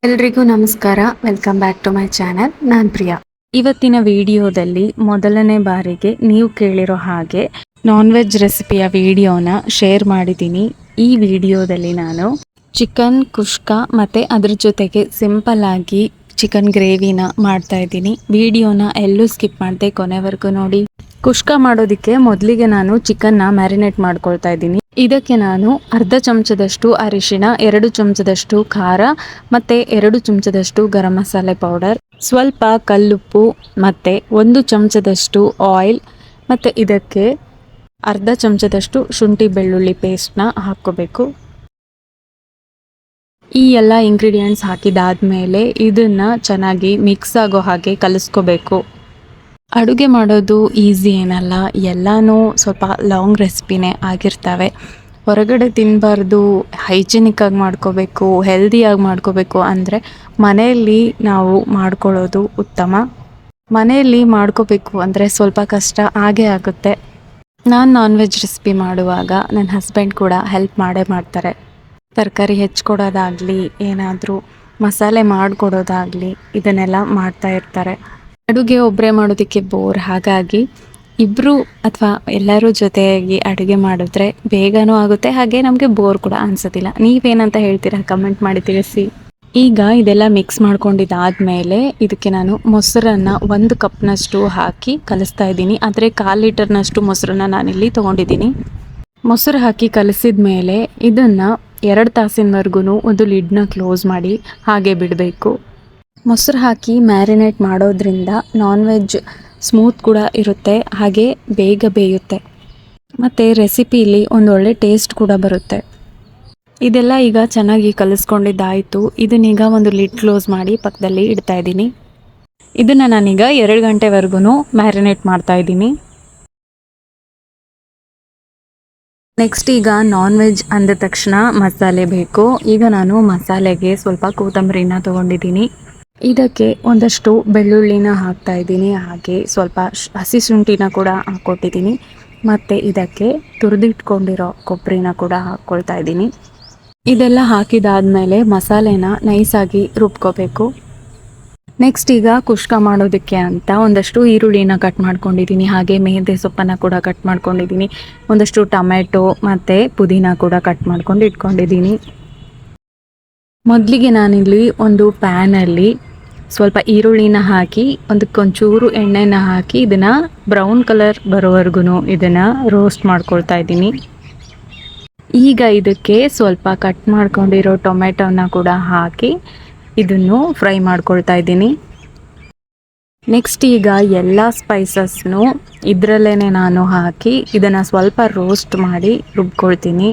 ಎಲ್ರಿಗೂ ನಮಸ್ಕಾರ. Welcome back to my channel. ನಾನು ಪ್ರಿಯಾ. ಇವತ್ತಿನ ವಿಡಿಯೋದಲ್ಲಿ ಮೊದಲನೇ ಬಾರಿಗೆ ನೀವು ಕೇಳಿರೋ ಹಾಗೆ ನಾನ್ ವೆಜ್ ರೆಸಿಪಿಯ ವಿಡಿಯೋನ ಶೇರ್ ಮಾಡಿದ್ದೀನಿ. ಈ ವಿಡಿಯೋದಲ್ಲಿ ನಾನು ಚಿಕನ್ ಕುಷ್ಕಾ ಮತ್ತು ಅದ್ರ ಜೊತೆಗೆ ಸಿಂಪಲ್ ಆಗಿ ಚಿಕನ್ ಗ್ರೇವಿನ ಮಾಡ್ತಾ ಇದ್ದೀನಿ. ವಿಡಿಯೋನ ಎಲ್ಲೂ ಸ್ಕಿಪ್ ಮಾಡದೆ ಕೊನೆವರೆಗೂ ನೋಡಿ. ಕುಷ್ಕಾ ಮಾಡೋದಕ್ಕೆ ಮೊದಲಿಗೆ ನಾನು ಚಿಕನ್ನ ಮ್ಯಾರಿನೇಟ್ ಮಾಡ್ಕೊಳ್ತಾ ಇದ್ದೀನಿ. ಇದಕ್ಕೆ ನಾನು ಅರ್ಧ ಚಮಚದಷ್ಟು ಅರಿಶಿಣ, 2 ಚಮಚದಷ್ಟು ಖಾರ ಮತ್ತು 2 ಚಮಚದಷ್ಟು ಗರಂ ಮಸಾಲೆ ಪೌಡರ್, ಸ್ವಲ್ಪ ಕಲ್ಲುಪ್ಪು ಮತ್ತು 1 ಚಮಚದಷ್ಟು ಆಯಿಲ್ ಮತ್ತು ಇದಕ್ಕೆ ಅರ್ಧ ಚಮಚದಷ್ಟು ಶುಂಠಿ ಬೆಳ್ಳುಳ್ಳಿ ಪೇಸ್ಟ್ನ ಹಾಕ್ಕೋಬೇಕು. ಈ ಎಲ್ಲ ಇಂಗ್ರೀಡಿಯೆಂಟ್ಸ್ ಹಾಕಿದಾದ್ಮೇಲೆ ಇದನ್ನು ಚೆನ್ನಾಗಿ ಮಿಕ್ಸ್ ಆಗೋ ಹಾಗೆ ಕಲಿಸ್ಕೋಬೇಕು. ಅಡುಗೆ ಮಾಡೋದು ಈಸಿ ಏನಲ್ಲ, ಎಲ್ಲನೂ ಸ್ವಲ್ಪ ಲಾಂಗ್ ರೆಸಿಪಿನೇ ಆಗಿರ್ತವೆ. ಹೊರಗಡೆ ತಿನ್ನಬಾರ್ದು, ಹೈಜಿನಿಕ್ಕಾಗಿ ಮಾಡ್ಕೋಬೇಕು, ಹೆಲ್ದಿಯಾಗಿ ಮಾಡ್ಕೋಬೇಕು ಅಂದರೆ ಮನೆಯಲ್ಲಿ ನಾವು ಮಾಡ್ಕೊಳ್ಳೋದು ಉತ್ತಮ. ಮನೆಯಲ್ಲಿ ಮಾಡ್ಕೋಬೇಕು ಅಂದರೆ ಸ್ವಲ್ಪ ಕಷ್ಟ ಆಗೇ ಆಗುತ್ತೆ. ನಾನು ನಾನ್ ವೆಜ್ ರೆಸಿಪಿ ಮಾಡುವಾಗ ನನ್ನ ಹಸ್ಬೆಂಡ್ ಕೂಡ ಹೆಲ್ಪ್ ಮಾಡೇ ಮಾಡ್ತಾರೆ. ತರಕಾರಿ ಹೆಚ್ಕೊಡೋದಾಗಲಿ, ಏನಾದರೂ ಮಸಾಲೆ ಮಾಡಿಕೊಡೋದಾಗಲಿ ಇದನ್ನೆಲ್ಲ ಮಾಡ್ತಾ ಇರ್ತಾರೆ. ಅಡುಗೆ ಒಬ್ಬರೇ ಮಾಡೋದಕ್ಕೆ ಬೋರ್, ಹಾಗಾಗಿ ಇಬ್ಬರು ಅಥವಾ ಎಲ್ಲರೂ ಜೊತೆಯಾಗಿ ಅಡುಗೆ ಮಾಡಿದ್ರೆ ಬೇಗನೂ ಆಗುತ್ತೆ, ಹಾಗೆ ನಮಗೆ ಬೋರ್ ಕೂಡ ಅನಿಸೋದಿಲ್ಲ. ನೀವೇನಂತ ಹೇಳ್ತೀರಾ ಕಮೆಂಟ್ ಮಾಡಿ ತಿಳಿಸಿ. ಈಗ ಇದೆಲ್ಲ ಮಿಕ್ಸ್ ಮಾಡ್ಕೊಂಡಿದ್ದಾದಮೇಲೆ ಇದಕ್ಕೆ ನಾನು ಮೊಸರನ್ನು 1 ಕಪ್ನಷ್ಟು ಹಾಕಿ ಕಲಿಸ್ತಾ ಇದ್ದೀನಿ. ಆದರೆ 1/4 ಲೀಟರ್ನಷ್ಟು ಮೊಸರನ್ನ ನಾನಿಲ್ಲಿ ತೊಗೊಂಡಿದ್ದೀನಿ. ಮೊಸರು ಹಾಕಿ ಕಲಿಸಿದ ಮೇಲೆ ಇದನ್ನು 2 ತಾಸಿನವರೆಗೂ ಒಂದು ಲಿಡ್ನ ಕ್ಲೋಸ್ ಮಾಡಿ ಹಾಗೆ ಬಿಡಬೇಕು. ಮೊಸರು ಹಾಕಿ ಮ್ಯಾರಿನೇಟ್ ಮಾಡೋದ್ರಿಂದ ನಾನ್ ವೆಜ್ ಸ್ಮೂತ್ ಕೂಡ ಇರುತ್ತೆ, ಹಾಗೆ ಬೇಗ ಬೇಯುತ್ತೆ ಮತ್ತು ರೆಸಿಪಿಲಿ ಒಂದೊಳ್ಳೆ ಟೇಸ್ಟ್ ಕೂಡ ಬರುತ್ತೆ. ಇದೆಲ್ಲ ಈಗ ಚೆನ್ನಾಗಿ ಕಲಿಸ್ಕೊಂಡಿದ್ದಾಯಿತು. ಇದನ್ನೀಗ ಒಂದು ಲಿಡ್ ಕ್ಲೋಸ್ ಮಾಡಿ ಪಕ್ಕದಲ್ಲಿ ಇಡ್ತಾ ಇದ್ದೀನಿ. ಇದನ್ನು ನಾನೀಗ 2 ಗಂಟೆವರೆಗೂ ಮ್ಯಾರಿನೇಟ್ ಮಾಡ್ತಾ ಇದ್ದೀನಿ. ನೆಕ್ಸ್ಟ್ ಈಗ ನಾನ್ ವೆಜ್ ಅಂದ ತಕ್ಷಣ ಮಸಾಲೆ ಬೇಕು. ಈಗ ನಾನು ಮಸಾಲೆಗೆ ಸ್ವಲ್ಪ ಕೊತ್ತಂಬರಿನ ತೊಗೊಂಡಿದ್ದೀನಿ. ಇದಕ್ಕೆ ಒಂದಷ್ಟು ಬೆಳ್ಳುಳ್ಳಿನ ಹಾಕ್ತಾ ಇದ್ದೀನಿ, ಹಾಗೆ ಸ್ವಲ್ಪ ಹಸಿ ಶುಂಠಿನ ಕೂಡ ಹಾಕ್ಕೊಟ್ಟಿದ್ದೀನಿ ಮತ್ತು ಇದಕ್ಕೆ ತುರಿದಿಟ್ಕೊಂಡಿರೋ ಕೊಬ್ಬರಿನ ಕೂಡ ಹಾಕ್ಕೊಳ್ತಾ ಇದ್ದೀನಿ. ಇದೆಲ್ಲ ಹಾಕಿದಾದ್ಮೇಲೆ ಮಸಾಲೆನ ನೈಸಾಗಿ ರುಬ್ಕೋಬೇಕು. ನೆಕ್ಸ್ಟ್ ಈಗ ಕುಷ್ಕಾ ಮಾಡೋದಕ್ಕೆ ಅಂತ ಒಂದಷ್ಟು ಈರುಳ್ಳಿನ ಕಟ್ ಮಾಡ್ಕೊಂಡಿದ್ದೀನಿ, ಹಾಗೆ ಮೆಂತ್ಯ ಸೊಪ್ಪನ್ನು ಕೂಡ ಕಟ್ ಮಾಡ್ಕೊಂಡಿದ್ದೀನಿ, ಒಂದಷ್ಟು ಟೊಮೆಟೊ ಮತ್ತು ಪುದೀನ ಕೂಡ ಕಟ್ ಮಾಡ್ಕೊಂಡು ಇಟ್ಕೊಂಡಿದ್ದೀನಿ. ಮೊದಲಿಗೆ ನಾನಿಲ್ಲಿ ಒಂದು ಪ್ಯಾನಲ್ಲಿ ಸ್ವಲ್ಪ ಈರುಳ್ಳಿನ ಹಾಕಿ ಒಂದಕ್ಕೊಂಚೂರು ಎಣ್ಣೆನ ಹಾಕಿ ಇದನ್ನು ಬ್ರೌನ್ ಕಲರ್ ಬರೋವರೆಗೂ ಇದನ್ನು ರೋಸ್ಟ್ ಮಾಡ್ಕೊಳ್ತಾ ಇದ್ದೀನಿ. ಈಗ ಇದಕ್ಕೆ ಸ್ವಲ್ಪ ಕಟ್ ಮಾಡ್ಕೊಂಡಿರೋ ಟೊಮೆಟೊನ ಕೂಡ ಹಾಕಿ ಇದನ್ನು ಫ್ರೈ ಮಾಡ್ಕೊಳ್ತಾ ಇದ್ದೀನಿ. ನೆಕ್ಸ್ಟ್ ಈಗ ಎಲ್ಲ ಸ್ಪೈಸಸ್ನು ಇದರಲ್ಲೇ ನಾನು ಹಾಕಿ ಇದನ್ನು ಸ್ವಲ್ಪ ರೋಸ್ಟ್ ಮಾಡಿ ರುಬ್ಕೊಳ್ತೀನಿ.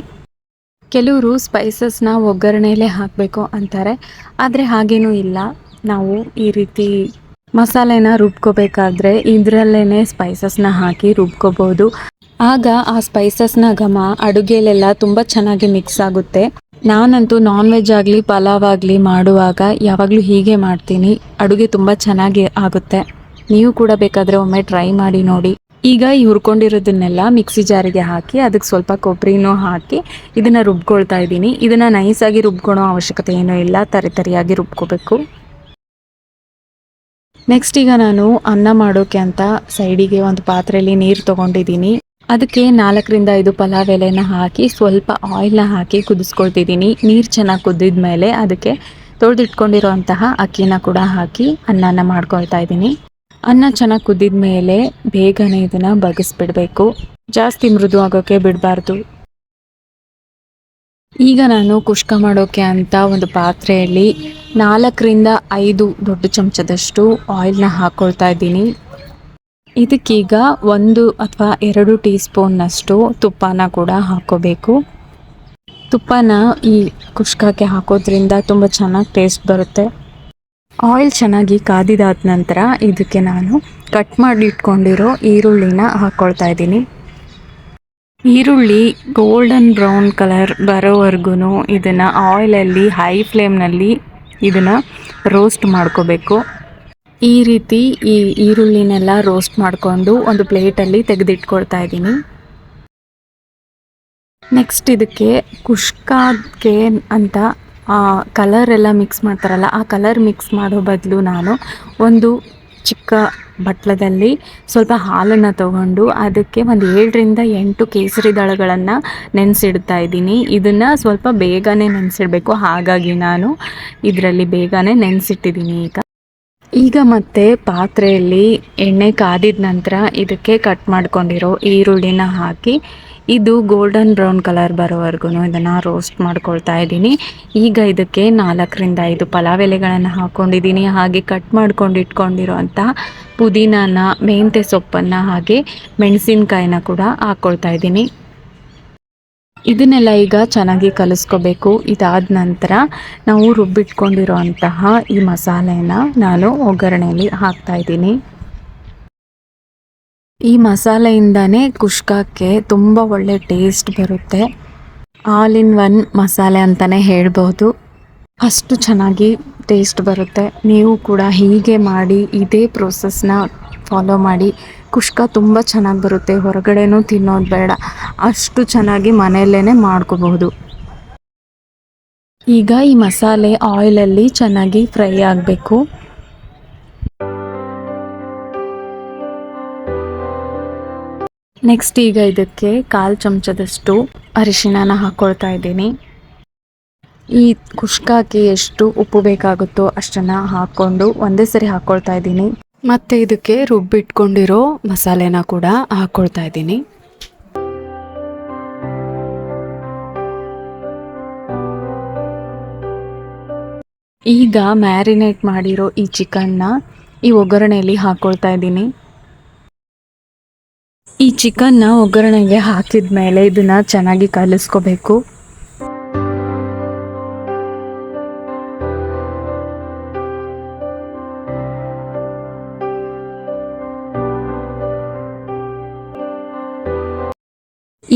ಕೆಲವರು ಸ್ಪೈಸಸ್ನ ಒಗ್ಗರಣೆಯಲ್ಲೇ ಹಾಕಬೇಕು ಅಂತಾರೆ, ಆದರೆ ಹಾಗೇನೂ ಇಲ್ಲ. ನಾವು ಈ ರೀತಿ ಮಸಾಲೆನ ರುಬ್ಕೋಬೇಕಾದ್ರೆ ಇದರಲ್ಲೇ ಸ್ಪೈಸಸ್ನ ಹಾಕಿ ರುಬ್ಕೋಬೋದು. ಆಗ ಆ ಸ್ಪೈಸಸ್ನ ಘಮ ಅಡುಗೆಯಲ್ಲೆಲ್ಲ ತುಂಬ ಚೆನ್ನಾಗಿ ಮಿಕ್ಸ್ ಆಗುತ್ತೆ. ನಾನಂತೂ ನಾನ್ ವೆಜ್ ಆಗಲಿ ಪಲಾವ್ ಆಗಲಿ ಮಾಡುವಾಗ ಯಾವಾಗಲೂ ಹೀಗೆ ಮಾಡ್ತೀನಿ. ಅಡುಗೆ ತುಂಬ ಚೆನ್ನಾಗಿ ಆಗುತ್ತೆ. ನೀವು ಕೂಡ ಬೇಕಾದರೆ ಒಮ್ಮೆ ಟ್ರೈ ಮಾಡಿ ನೋಡಿ. ಈಗ ಈ ಹುರ್ಕೊಂಡಿರೋದನ್ನೆಲ್ಲ ಮಿಕ್ಸಿ ಜಾರಿಗೆ ಹಾಕಿ ಅದಕ್ಕೆ ಸ್ವಲ್ಪ ಕೊಬ್ಬರಿನೂ ಹಾಕಿ ಇದನ್ನು ರುಬ್ಕೊಳ್ತಾ ಇದ್ದೀನಿ. ಇದನ್ನು ನೈಸಾಗಿ ರುಬ್ಕೊಳೋ ಅವಶ್ಯಕತೆ ಏನೂ ಇಲ್ಲ, ತರಿಯಾಗಿ ರುಬ್ಕೋಬೇಕು. ನೆಕ್ಸ್ಟ್ ಈಗ ನಾನು ಅನ್ನ ಮಾಡೋಕ್ಕೆ ಅಂತ ಸೈಡಿಗೆ ಒಂದು ಪಾತ್ರೆಯಲ್ಲಿ ನೀರು ತೊಗೊಂಡಿದ್ದೀನಿ. ಅದಕ್ಕೆ 4ರಿಂದ 5 ಪಲಾವ್ ಎಲೆನ ಹಾಕಿ ಸ್ವಲ್ಪ ಆಯಿಲ್ನ ಹಾಕಿ ಕುದಿಸ್ಕೊಳ್ತಿದ್ದೀನಿ. ನೀರು ಚೆನ್ನಾಗಿ ಕುದ್ದಿದ ಮೇಲೆ ಅದಕ್ಕೆ ತೊಳೆದಿಟ್ಕೊಂಡಿರೋ ಅಂತಹ ಅಕ್ಕಿನ ಕೂಡ ಹಾಕಿ ಅನ್ನನ ಮಾಡ್ಕೊಳ್ತಾ ಇದ್ದೀನಿ. ಅನ್ನ ಚೆನ್ನಾಗಿ ಕುದ್ದಿದ ಮೇಲೆ ಬೇಗನೆ ಇದನ್ನು ಬಗ್ಗಿಸ್ಬಿಡಬೇಕು, ಜಾಸ್ತಿ ಮೃದು ಆಗೋಕ್ಕೆ ಬಿಡಬಾರ್ದು. ಈಗ ನಾನು ಕುಷ್ಕಾ ಮಾಡೋಕ್ಕೆ ಅಂತ ಒಂದು ಪಾತ್ರೆಯಲ್ಲಿ 4ರಿಂದ 5 ದೊಡ್ಡ ಚಮಚದಷ್ಟು ಆಯಿಲ್ನ ಹಾಕ್ಕೊಳ್ತಾ ಇದ್ದೀನಿ. ಇದಕ್ಕೀಗ 1 ಅಥವಾ 2 ಟೀ ಸ್ಪೂನ್ನಷ್ಟು ತುಪ್ಪನ ಕೂಡ ಹಾಕ್ಕೋಬೇಕು. ತುಪ್ಪನ ಈ ಕುಷ್ಕಾಕ್ಕೆ ಹಾಕೋದ್ರಿಂದ ತುಂಬ ಚೆನ್ನಾಗಿ ಟೇಸ್ಟ್ ಬರುತ್ತೆ. ಆಯಿಲ್ ಚೆನ್ನಾಗಿ ಕಾದಿದಾದ ನಂತರ ಇದಕ್ಕೆ ನಾನು ಕಟ್ ಮಾಡಿ ಇಟ್ಕೊಂಡಿರೋ ಈರುಳ್ಳಿನ ಹಾಕ್ಕೊಳ್ತಾ ಇದ್ದೀನಿ. ಈರುಳ್ಳಿ ಗೋಲ್ಡನ್ ಬ್ರೌನ್ ಕಲರ್ ಬರೋವರೆಗೂ ಇದನ್ನು ಆಯಿಲಲ್ಲಿ ಹೈ ಫ್ಲೇಮ್ನಲ್ಲಿ ಇದನ್ನು ರೋಸ್ಟ್ ಮಾಡ್ಕೋಬೇಕು. ಈ ರೀತಿ ಈ ಈರುಳ್ಳಿನೆಲ್ಲ ರೋಸ್ಟ್ ಮಾಡಿಕೊಂಡು ಒಂದು ಪ್ಲೇಟಲ್ಲಿ ತೆಗೆದಿಟ್ಕೊಳ್ತಾ ಇದ್ದೀನಿ. ನೆಕ್ಸ್ಟ್ ಇದಕ್ಕೆ ಕುಷ್ಕಾಗೆ ಅಂತ ಕಲರ್ ಎಲ್ಲ ಮಿಕ್ಸ್ ಮಾಡ್ತಾರಲ್ಲ, ಆ ಕಲರ್ ಮಿಕ್ಸ್ ಮಾಡೋ ಬದಲು ನಾನು ಒಂದು ಚಿಕ್ಕ ಬಟ್ಲದಲ್ಲಿ ಸ್ವಲ್ಪ ಹಾಲನ್ನು ತಗೊಂಡು ಅದಕ್ಕೆ ಒಂದು 7ರಿಂದ 8 ಕೇಸರಿ ದಳಗಳನ್ನು ನೆನೆಸಿಡ್ತಾ ಇದ್ದೀನಿ. ಇದನ್ನು ಸ್ವಲ್ಪ ಬೇಗನೆ ನೆನೆಸಿಡಬೇಕು, ಹಾಗಾಗಿ ನಾನು ಇದರಲ್ಲಿ ಬೇಗನೆ ನೆನೆಸಿಟ್ಟಿದ್ದೀನಿ. ಈಗ ಮತ್ತೆ ಪಾತ್ರೆಯಲ್ಲಿ ಎಣ್ಣೆ ಕಾದಿದ ನಂತರ ಇದಕ್ಕೆ ಕಟ್ ಮಾಡ್ಕೊಂಡಿರೋ ಈರುಳ್ಳಿನ ಹಾಕಿ ಇದು ಗೋಲ್ಡನ್ ಬ್ರೌನ್ ಕಲರ್ ಬರೋವರೆಗೂ ಇದನ್ನು ರೋಸ್ಟ್ ಮಾಡ್ಕೊಳ್ತಾ ಇದ್ದೀನಿ. ಈಗ ಇದಕ್ಕೆ 4ರಿಂದ 5 ಪಲಾವ್ ಎಲೆಗಳನ್ನು ಹಾಕ್ಕೊಂಡಿದ್ದೀನಿ. ಹಾಗೆ ಕಟ್ ಮಾಡ್ಕೊಂಡು ಇಟ್ಕೊಂಡಿರೋಂತಹ ಪುದೀನಾನ, ಮೆಂತ್ಯ ಸೊಪ್ಪನ್ನು ಹಾಗೆ ಮೆಣಸಿನ್ಕಾಯಿನ ಕೂಡ ಹಾಕ್ಕೊಳ್ತಾ ಇದ್ದೀನಿ. ಇದನ್ನೆಲ್ಲ ಈಗ ಚೆನ್ನಾಗಿ ಕಲಿಸ್ಕೋಬೇಕು. ಇದಾದ ನಂತರ ನಾವು ರುಬ್ಬಿಟ್ಕೊಂಡಿರೋ ಅಂತಹ ಈ ಮಸಾಲೆನ ನಾನು ಒಗ್ಗರಣೆಯಲ್ಲಿ ಹಾಕ್ತಾ ಇದ್ದೀನಿ. ಈ ಮಸಾಲೆಯಿಂದನೇ ಕುಷ್ಕಾಕ್ಕೆ ತುಂಬ ಒಳ್ಳೆ ಟೇಸ್ಟ್ ಬರುತ್ತೆ. ಆಲ್ ಇನ್ ಒನ್ ಮಸಾಲೆ ಅಂತಲೇ ಹೇಳ್ಬೋದು, ಅಷ್ಟು ಚೆನ್ನಾಗಿ ಟೇಸ್ಟ್ ಬರುತ್ತೆ. ನೀವು ಕೂಡ ಹೀಗೆ ಮಾಡಿ ಇದೇ ಪ್ರೋಸೆಸ್ನ ಫಾಲೋ ಮಾಡಿ. ಕುಷ್ಕ ತುಂಬ ಚೆನ್ನಾಗಿ ಬರುತ್ತೆ, ಹೊರಗಡೆನೂ ತಿನ್ನೋದು ಬೇಡ, ಅಷ್ಟು ಚೆನ್ನಾಗಿ ಮನೆಯಲ್ಲೇ ಮಾಡ್ಕೋಬಹುದು. ಈಗ ಈ ಮಸಾಲೆ ಆಯಿಲಲ್ಲಿ ಚೆನ್ನಾಗಿ ಫ್ರೈ ಆಗಬೇಕು. ನೆಕ್ಸ್ಟ್ ಈಗ ಇದಕ್ಕೆ 1/4 ಚಮಚದಷ್ಟು ಅರಿಶಿಣನ ಹಾಕ್ಕೊಳ್ತಾ ಇದ್ದೀನಿ. ಈ ಕುಷ್ಕಾಕ್ಕೆ ಎಷ್ಟು ಉಪ್ಪು ಬೇಕಾಗುತ್ತೋ ಅಷ್ಟನ್ನು ಹಾಕ್ಕೊಂಡು ಒಂದೇ ಸರಿ ಹಾಕ್ಕೊಳ್ತಾ ಇದ್ದೀನಿ. ಮತ್ತು ಇದಕ್ಕೆ ರುಬ್ಬಿಟ್ಕೊಂಡಿರೋ ಮಸಾಲೆನ ಕೂಡ ಹಾಕ್ಕೊಳ್ತಾ ಇದ್ದೀನಿ. ಈಗ ಮ್ಯಾರಿನೇಟ್ ಮಾಡಿರೋ ಈ ಚಿಕನ್ನ ಈ ಒಗ್ಗರಣೆಯಲ್ಲಿ ಹಾಕ್ಕೊಳ್ತಾ ಇದ್ದೀನಿ. ಈ ಚಿಕನ್ನ ಒಗ್ಗರಣೆಗೆ ಹಾಕಿದ ಮೇಲೆ ಇದನ್ನು ಚೆನ್ನಾಗಿ ಕಲಿಸ್ಕೋಬೇಕು.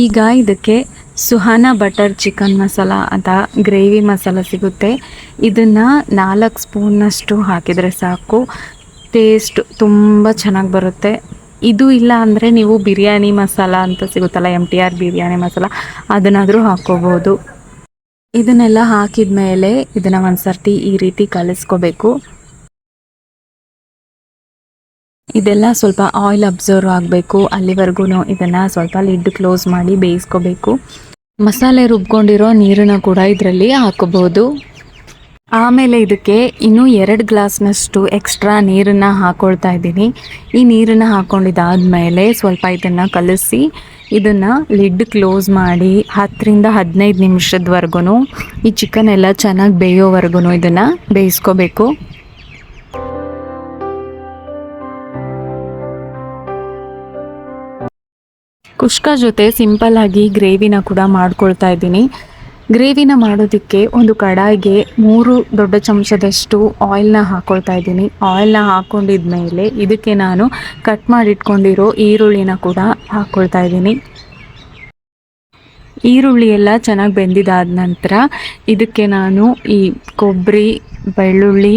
ಈಗ ಇದಕ್ಕೆ ಸುಹಾನ ಬಟರ್ ಚಿಕನ್ ಮಸಾಲ ಅಂತ ಗ್ರೇವಿ ಮಸಾಲ ಸಿಗುತ್ತೆ. ಇದನ್ನು 4 ಸ್ಪೂನ್ನಷ್ಟು ಹಾಕಿದರೆ ಸಾಕು, ಟೇಸ್ಟ್ ತುಂಬ ಚೆನ್ನಾಗಿ ಬರುತ್ತೆ. ಇದು ಇಲ್ಲ ಅಂದರೆ ನೀವು ಬಿರಿಯಾನಿ ಮಸಾಲ ಅಂತ ಸಿಗುತ್ತಲ್ಲ, MTR ಬಿರಿಯಾನಿ ಮಸಾಲ, ಅದನ್ನಾದರೂ ಹಾಕ್ಕೋಬೋದು. ಇದನ್ನೆಲ್ಲ ಹಾಕಿದ ಮೇಲೆ ಇದನ್ನು ಒಂದು ಸರ್ತಿ ಈ ರೀತಿ ಕಲಿಸ್ಕೋಬೇಕು. ಇದೆಲ್ಲ ಸ್ವಲ್ಪ ಆಯಿಲ್ ಅಬ್ಸರ್ವ್ ಆಗಬೇಕು, ಅಲ್ಲಿವರೆಗೂ ಇದನ್ನು ಸ್ವಲ್ಪ ಲಿಡ್ ಕ್ಲೋಸ್ ಮಾಡಿ ಬೇಯಿಸ್ಕೋಬೇಕು. ಮಸಾಲೆ ರುಬ್ಕೊಂಡಿರೋ ನೀರನ್ನು ಕೂಡ ಇದರಲ್ಲಿ ಹಾಕೋಬಹುದು. ಆಮೇಲೆ ಇದಕ್ಕೆ ಇನ್ನೂ 2 ಗ್ಲಾಸ್ನಷ್ಟು ಎಕ್ಸ್ಟ್ರಾ ನೀರನ್ನು ಹಾಕ್ಕೊಳ್ತಾ ಇದ್ದೀನಿ. ಈ ನೀರನ್ನು ಹಾಕ್ಕೊಂಡಿದ್ದಾದಮೇಲೆ ಸ್ವಲ್ಪ ಇದನ್ನು ಕಲಿಸಿ ಇದನ್ನು ಲಿಡ್ ಕ್ಲೋಸ್ ಮಾಡಿ 10ರಿಂದ 15 ನಿಮಿಷದವರೆಗೂ ಈ ಚಿಕನ್ ಎಲ್ಲ ಚೆನ್ನಾಗಿ ಬೇಯೋವರೆಗೂ ಇದನ್ನು ಬೇಯಿಸ್ಕೋಬೇಕು. ಕುಷ್ಕ ಜೊತೆ ಸಿಂಪಲ್ ಆಗಿ ಗ್ರೇವಿನ ಕೂಡ ಮಾಡ್ಕೊಳ್ತಾ ಇದ್ದೀನಿ. ಗ್ರೇವಿನ ಮಾಡೋದಕ್ಕೆ ಒಂದು ಕಡಾಯಿಗೆ 3 ದೊಡ್ಡ ಚಮಚದಷ್ಟು ಆಯಿಲ್ನ ಹಾಕ್ಕೊಳ್ತಾ ಇದ್ದೀನಿ. ಆಯಿಲ್ನ ಹಾಕ್ಕೊಂಡಿದ್ಮೇಲೆ ಇದಕ್ಕೆ ನಾನು ಕಟ್ ಮಾಡಿಟ್ಕೊಂಡಿರೋ ಈರುಳ್ಳಿನ ಕೂಡ ಹಾಕ್ಕೊಳ್ತಾ ಇದ್ದೀನಿ. ಈರುಳ್ಳಿ ಎಲ್ಲ ಚೆನ್ನಾಗಿ ಬೆಂದಿದ್ದಾದ ನಂತರ ಇದಕ್ಕೆ ನಾನು ಈ ಕೊಬ್ಬರಿ, ಬೆಳ್ಳುಳ್ಳಿ,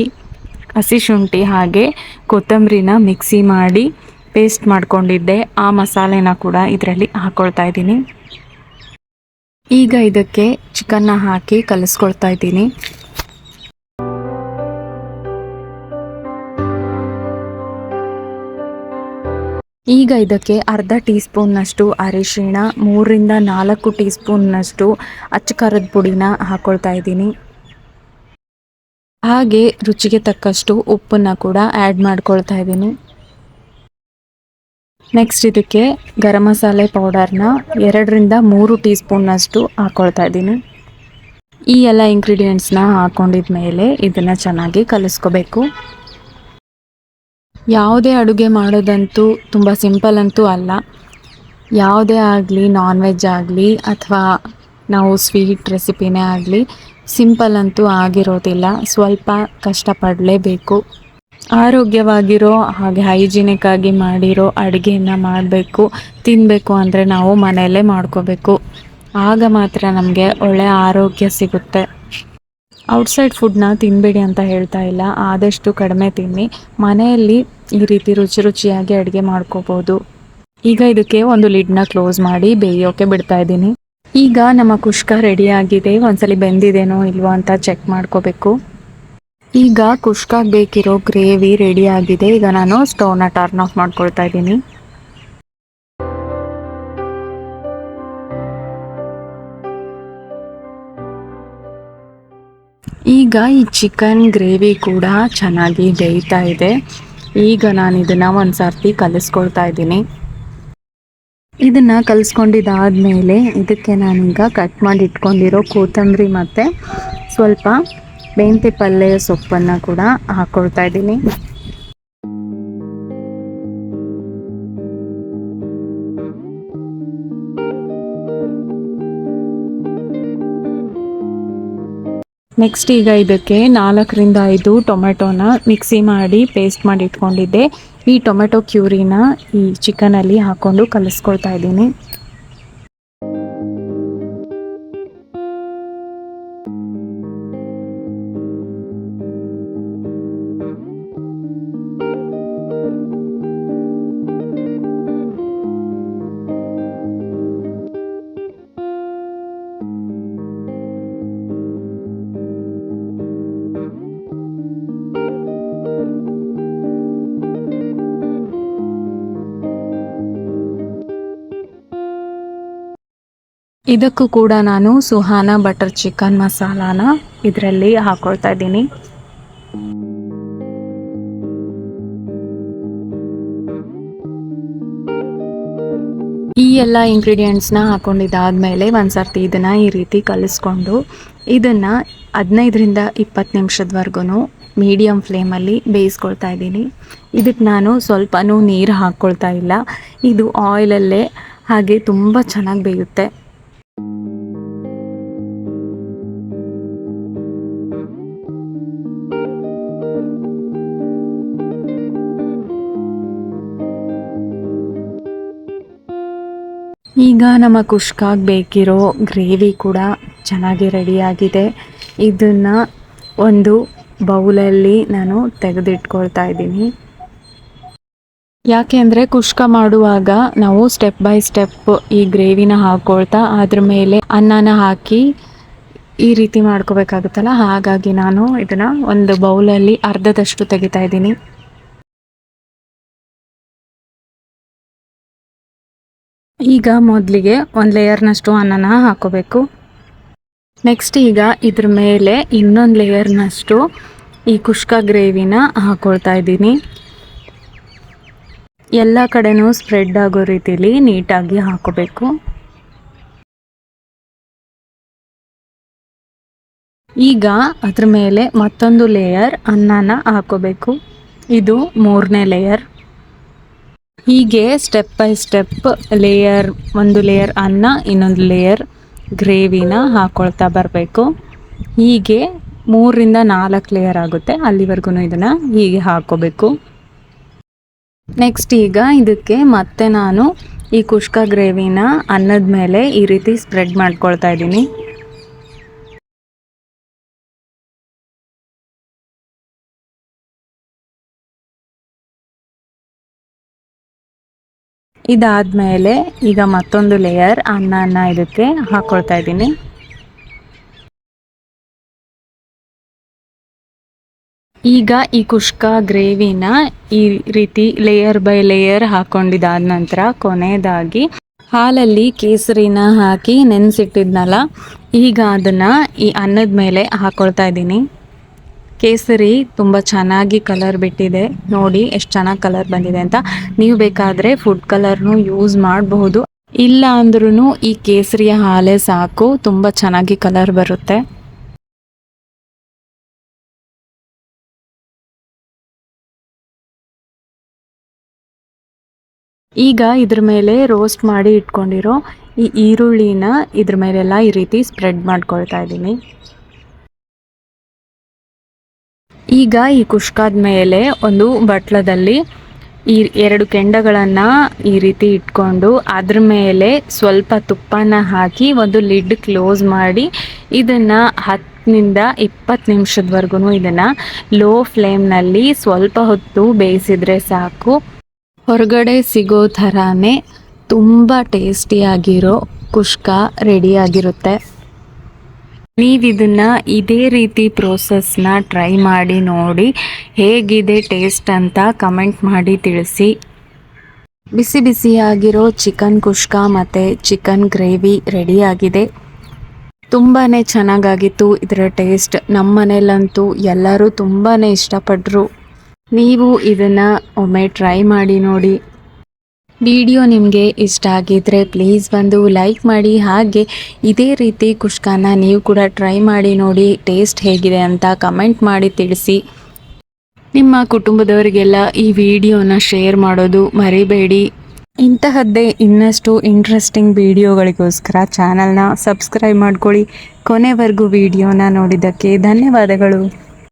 ಹಸಿ ಶುಂಠಿ ಹಾಗೆ ಕೊತ್ತಂಬರಿನ ಮಿಕ್ಸಿ ಮಾಡಿ ಪೇಸ್ಟ್ ಮಾಡ್ಕೊಂಡಿದ್ದೆ, ಆ ಮಸಾಲೆನ ಕೂಡ ಇದರಲ್ಲಿ ಹಾಕ್ಕೊಳ್ತಾ ಇದ್ದೀನಿ. ಈಗ ಇದಕ್ಕೆ ಚಿಕನ್ನ ಹಾಕಿ ಕಲಿಸ್ಕೊಳ್ತಾ ಇದ್ದೀನಿ. ಈಗ ಇದಕ್ಕೆ ಅರ್ಧ ಟೀ ಸ್ಪೂನ್ನಷ್ಟು ಅರಿಶಿಣ, 3ರಿಂದ 4 ಟೀ ಸ್ಪೂನ್ನಷ್ಟು ಅಚ್ಚ ಖಾರದ ಪುಡಿನ ಹಾಕ್ಕೊಳ್ತಾ ಇದ್ದೀನಿ. ಹಾಗೆ ರುಚಿಗೆ ತಕ್ಕಷ್ಟು ಉಪ್ಪನ್ನು ಕೂಡ ಆ್ಯಡ್ ಮಾಡ್ಕೊಳ್ತಾ ಇದ್ದೀನಿ. ನೆಕ್ಸ್ಟ್ ಇದಕ್ಕೆ ಗರಂ ಮಸಾಲೆ ಪೌಡರ್ನ 2ರಿಂದ 3 ಟೀ ಸ್ಪೂನ್ನಷ್ಟು ಹಾಕ್ಕೊಳ್ತಾ ಇದ್ದೀನಿ. ಈ ಎಲ್ಲ ಇಂಗ್ರೀಡಿಯೆಂಟ್ಸ್ನ ಹಾಕ್ಕೊಂಡಿದ ಮೇಲೆ ಇದನ್ನು ಚೆನ್ನಾಗಿ ಕಲಿಸ್ಕೋಬೇಕು. ಯಾವುದೇ ಅಡುಗೆ ಮಾಡೋದಂತೂ ತುಂಬ ಸಿಂಪಲ್ ಅಂತೂ ಅಲ್ಲ. ಯಾವುದೇ ಆಗಲಿ, ನಾನ್ ವೆಜ್ ಆಗಲಿ ಅಥವಾ ನಾವು ಸ್ವೀಟ್ ರೆಸಿಪಿನೇ ಆಗಲಿ, ಸಿಂಪಲ್ ಅಂತೂ ಆಗಿರೋದಿಲ್ಲ. ಸ್ವಲ್ಪ ಕಷ್ಟಪಡಲೇಬೇಕು. ಆರೋಗ್ಯವಾಗಿರೋ ಹಾಗೆ ಹೈಜಿನಿಕ್ ಆಗಿ ಮಾಡಿರೋ ಅಡುಗೆಯನ್ನು ಮಾಡಬೇಕು, ತಿನ್ನಬೇಕು ಅಂದರೆ ನಾವು ಮನೆಯಲ್ಲೇ ಮಾಡ್ಕೋಬೇಕು. ಆಗ ಮಾತ್ರ ನಮಗೆ ಒಳ್ಳೆಯ ಆರೋಗ್ಯ ಸಿಗುತ್ತೆ. ಔಟ್ಸೈಡ್ ಫುಡ್ನ ತಿನ್ನಬೇಡಿ ಅಂತ ಹೇಳ್ತಾ ಇಲ್ಲ, ಆದಷ್ಟು ಕಡಿಮೆ ತಿನ್ನಿ. ಮನೆಯಲ್ಲಿ ಈ ರೀತಿ ರುಚಿ ರುಚಿಯಾಗಿ ಅಡುಗೆ ಮಾಡ್ಕೋಬೋದು. ಈಗ ಇದಕ್ಕೆ ಒಂದು ಲಿಡ್ನ ಕ್ಲೋಸ್ ಮಾಡಿ ಬೇಯೋಕ್ಕೆ ಬಿಡ್ತಾ ಇದ್ದೀನಿ. ಈಗ ನಮ್ಮ ಕುಷ್ಕ ರೆಡಿಯಾಗಿದೆ. ಒಂದ್ಸಲಿ ಬೆಂದಿದೇನೋ ಇಲ್ವೋ ಅಂತ ಚೆಕ್ ಮಾಡ್ಕೋಬೇಕು. ಈಗ ಕುಷ್ಕಾಗೆ ಬೇಕಿರೋ ಗ್ರೇವಿ ರೆಡಿಯಾಗಿದೆ. ಈಗ ನಾನು ಸ್ಟವ್ನ ಟರ್ನ್ ಆಫ್ ಮಾಡ್ಕೊಳ್ತಾ ಇದ್ದೀನಿ. ಈಗ ಈ ಚಿಕನ್ ಗ್ರೇವಿ ಕೂಡ ಚೆನ್ನಾಗಿ ಬೇಯ್ತಾ ಇದೆ. ಈಗ ನಾನು ಇದನ್ನು ಒಂದು ಸರ್ತಿ ಕಲಿಸ್ಕೊಳ್ತಾ ಇದ್ದೀನಿ. ಇದನ್ನು ಕಲಿಸ್ಕೊಂಡಿದ್ದಾದಮೇಲೆ ಇದಕ್ಕೆ ನಾನೀಗ ಕಟ್ ಮಾಡಿ ಇಟ್ಕೊಂಡಿರೋ ಕೊತ್ತಂಬರಿ ಮತ್ತು ಸ್ವಲ್ಪ ಮೆಂತ್ಯ ಪಲ್ಯ ಸೊಪ್ಪನ್ನು ಕೂಡ ಹಾಕ್ಕೊಳ್ತಾ ಇದ್ದೀನಿ. ನೆಕ್ಸ್ಟ್ ಈಗ ಇದಕ್ಕೆ 4-5 ಟೊಮೆಟೊನ ಮಿಕ್ಸಿ ಮಾಡಿ ಪೇಸ್ಟ್ ಮಾಡಿ ಇಟ್ಕೊಂಡಿದ್ದೆ. ಈ ಟೊಮೆಟೊ ಕ್ಯೂರಿನ ಈ ಚಿಕನಲ್ಲಿ ಹಾಕ್ಕೊಂಡು ಕಲಿಸ್ಕೊಳ್ತಾ ಇದ್ದೀನಿ. ಇದಕ್ಕೂ ಕೂಡ ನಾನು ಸುಹಾನ ಬಟರ್ ಚಿಕನ್ ಮಸಾಲಾನ ಇದರಲ್ಲಿ ಹಾಕೊಳ್ತಾ ಇದ್ದೀನಿ. ಈ ಎಲ್ಲ ಇಂಗ್ರೀಡಿಯೆಂಟ್ಸ್ನ ಹಾಕೊಂಡಿದ್ದಾದಮೇಲೆ ಒಂದು ಸರ್ತಿ ಇದನ್ನು ಈ ರೀತಿ ಕಲಿಸ್ಕೊಂಡು ಇದನ್ನು 15-20 ನಿಮಿಷದವರೆಗೂ ಮೀಡಿಯಮ್ ಫ್ಲೇಮಲ್ಲಿ ಬೇಯಿಸ್ಕೊಳ್ತಾ ಇದ್ದೀನಿ. ಇದಕ್ಕೆ ನಾನು ಸ್ವಲ್ಪನೂ ನೀರು ಹಾಕ್ಕೊಳ್ತಾ ಇಲ್ಲ. ಇದು ಆಯಿಲಲ್ಲೇ ಹಾಗೆ ತುಂಬ ಚೆನ್ನಾಗಿ ಬೇಯುತ್ತೆ. ಈಗ ನಮ್ಮ ಕುಷ್ಕಾಗೆ ಬೇಕಿರೋ ಗ್ರೇವಿ ಕೂಡ ಚೆನ್ನಾಗಿ ರೆಡಿಯಾಗಿದೆ. ಇದನ್ನು ಒಂದು ಬೌಲಲ್ಲಿ ನಾನು ತೆಗೆದಿಟ್ಕೊಳ್ತಾ ಇದ್ದೀನಿ. ಯಾಕೆ ಅಂದರೆ ಕುಷ್ಕ ಮಾಡುವಾಗ ನಾವು ಸ್ಟೆಪ್ ಬೈ ಸ್ಟೆಪ್ ಈ ಗ್ರೇವಿನ ಹಾಕ್ಕೊಳ್ತಾ ಅದ್ರ ಮೇಲೆ ಅನ್ನನ ಹಾಕಿ ಈ ರೀತಿ ಮಾಡ್ಕೋಬೇಕಾಗುತ್ತಲ್ಲ, ಹಾಗಾಗಿ ನಾನು ಇದನ್ನು ಒಂದು ಬೌಲಲ್ಲಿ ಅರ್ಧದಷ್ಟು ತೆಗಿತಾ ಇದ್ದೀನಿ. ಈಗ ಮೊದಲಿಗೆ ಒಂದು ಲೇಯರ್ನಷ್ಟು ಅನ್ನನ ಹಾಕೋಬೇಕು. ನೆಕ್ಸ್ಟ್ ಈಗ ಇದ್ರ ಮೇಲೆ ಇನ್ನೊಂದು ಲೇಯರ್ನಷ್ಟು ಈ ಕುಷ್ಕ ಗ್ರೇವಿನ ಹಾಕ್ಕೊಳ್ತಾ ಇದ್ದೀನಿ. ಎಲ್ಲ ಕಡೆನೂ ಸ್ಪ್ರೆಡ್ ಆಗೋ ರೀತಿಲಿ ನೀಟಾಗಿ ಹಾಕೋಬೇಕು. ಈಗ ಅದ್ರ ಮೇಲೆ ಮತ್ತೊಂದು ಲೇಯರ್ ಅನ್ನನ ಹಾಕೋಬೇಕು. ಇದು 3ನೇ ಲೇಯರ್. ಹೀಗೆ ಸ್ಟೆಪ್ ಬೈ ಸ್ಟೆಪ್ ಒಂದು ಲೇಯರ್ ಅನ್ನ, ಇನ್ನೊಂದು ಲೇಯರ್ ಗ್ರೇವಿನ ಹಾಕ್ಕೊಳ್ತಾ ಬರಬೇಕು. ಹೀಗೆ 3-4 ಲೇಯರ್ ಆಗುತ್ತೆ, ಅಲ್ಲಿವರೆಗೂ ಇದನ್ನು ಹೀಗೆ ಹಾಕ್ಕೋಬೇಕು. ನೆಕ್ಸ್ಟ್ ಈಗ ಇದಕ್ಕೆ ಮತ್ತೆ ನಾನು ಈ ಕುಷ್ಕ ಗ್ರೇವಿನ ಅನ್ನದ ಮೇಲೆ ಈ ರೀತಿ ಸ್ಪ್ರೆಡ್ ಮಾಡ್ಕೊಳ್ತಾ ಇದ್ದೀನಿ. ಇದಾದಮೇಲೆ ಈಗ ಮತ್ತೊಂದು ಲೇಯರ್ ಅನ್ನನ ಇದಕ್ಕೆ ಹಾಕ್ಕೊಳ್ತಾ ಇದ್ದೀನಿ. ಈಗ ಈ ಕುಷ್ಕ ಗ್ರೇವಿನ ಈ ರೀತಿ ಲೇಯರ್ ಬೈ ಲೇಯರ್ ಹಾಕ್ಕೊಂಡಿದ್ದಾದ ನಂತರ ಕೊನೆಯದಾಗಿ ಹಾಲಲ್ಲಿ ಕೇಸರಿನ ಹಾಕಿ ನೆನೆಸಿಟ್ಟಿದ್ನಲ್ಲ, ಈಗ ಅದನ್ನು ಈ ಅನ್ನದ ಮೇಲೆ ಹಾಕ್ಕೊಳ್ತಾ ಇದ್ದೀನಿ. ಕೇಸರಿ ತುಂಬ ಚೆನ್ನಾಗಿ ಕಲರ್ ಬಿಟ್ಟಿದೆ, ನೋಡಿ ಎಷ್ಟು ಚೆನ್ನಾಗಿ ಕಲರ್ ಬಂದಿದೆ ಅಂತ. ನೀವು ಬೇಕಾದರೆ ಫುಡ್ ಕಲರ್ನು ಯೂಸ್ ಮಾಡಬಹುದು, ಇಲ್ಲ ಅಂದ್ರೂ ಈ ಕೇಸರಿಯ ಹಾಲೇ ಸಾಕು, ತುಂಬ ಚೆನ್ನಾಗಿ ಕಲರ್ ಬರುತ್ತೆ. ಈಗ ಇದ್ರ ಮೇಲೆ ರೋಸ್ಟ್ ಮಾಡಿ ಇಟ್ಕೊಂಡಿರೋ ಈ ಈರುಳ್ಳಿನ ಇದ್ರ ಮೇಲೆಲ್ಲ ಈ ರೀತಿ ಸ್ಪ್ರೆಡ್ ಮಾಡ್ಕೊಳ್ತಾ ಇದ್ದೀನಿ. ಈಗ ಈ ಕುಷ್ಕಾದ ಮೇಲೆ ಒಂದು ಬಟ್ಲದಲ್ಲಿ ಈ 2 ಕೆಂಡಗಳನ್ನು ಈ ರೀತಿ ಇಟ್ಕೊಂಡು ಅದ್ರ ಮೇಲೆ ಸ್ವಲ್ಪ ತುಪ್ಪನ ಹಾಕಿ ಒಂದು ಲಿಡ್ ಕ್ಲೋಸ್ ಮಾಡಿ ಇದನ್ನು 10-20 ನಿಮಿಷದವರೆಗೂ ಇದನ್ನು ಲೋ ಫ್ಲೇಮ್ನಲ್ಲಿ ಸ್ವಲ್ಪ ಹೊತ್ತು ಬೇಯಿಸಿದ್ರೆ ಸಾಕು. ಹೊರಗಡೆ ಸಿಗೋ ಥರಾನೇ ತುಂಬ ಟೇಸ್ಟಿಯಾಗಿರೋ ಕುಷ್ಕ ರೆಡಿಯಾಗಿರುತ್ತೆ. ನೀವಿದನ್ನು ಇದೇ ರೀತಿ ಪ್ರೋಸೆಸ್ನ ಟ್ರೈ ಮಾಡಿ ನೋಡಿ ಹೇಗಿದೆ ಟೇಸ್ಟ್ ಅಂತ ಕಮೆಂಟ್ ಮಾಡಿ ತಿಳಿಸಿ. ಬಿಸಿ ಬಿಸಿಯಾಗಿರೋ ಚಿಕನ್ ಕುಷ್ಕ ಮತ್ತು ಚಿಕನ್ ಗ್ರೇವಿ ರೆಡಿಯಾಗಿದೆ. ತುಂಬಾ ಚೆನ್ನಾಗಾಗಿತ್ತು ಇದರ ಟೇಸ್ಟ್. ನಮ್ಮ ಮನೇಲಂತೂ ಎಲ್ಲರೂ ತುಂಬಾ ಇಷ್ಟಪಟ್ಟರು. ನೀವು ಇದನ್ನು ಒಮ್ಮೆ ಟ್ರೈ ಮಾಡಿ ನೋಡಿ. ವಿಡಿಯೋ ನಿಮಗೆ ಇಷ್ಟ ಆಗಿದ್ದರೆ ಪ್ಲೀಸ್ ಒಂದು ಲೈಕ್ ಮಾಡಿ. ಹಾಗೆ ಇದೇ ರೀತಿ ಕುಷ್ಕಾನ ನೀವು ಕೂಡ ಟ್ರೈ ಮಾಡಿ ನೋಡಿ ಟೇಸ್ಟ್ ಹೇಗಿದೆ ಅಂತ ಕಮೆಂಟ್ ಮಾಡಿ ತಿಳಿಸಿ. ನಿಮ್ಮ ಕುಟುಂಬದವರಿಗೆಲ್ಲ ಈ ವಿಡಿಯೋನ ಶೇರ್ ಮಾಡೋದು ಮರಿಬೇಡಿ. ಇಂತಹದ್ದೇ ಇನ್ನಷ್ಟು ಇಂಟ್ರೆಸ್ಟಿಂಗ್ ವಿಡಿಯೋಗಳಿಗೋಸ್ಕರ ಚಾನಲ್ನ ಸಬ್ಸ್ಕ್ರೈಬ್ ಮಾಡ್ಕೊಳ್ಳಿ. ಕೊನೆವರೆಗೂ ವಿಡಿಯೋನ ನೋಡಿದ್ದಕ್ಕೆ ಧನ್ಯವಾದಗಳು.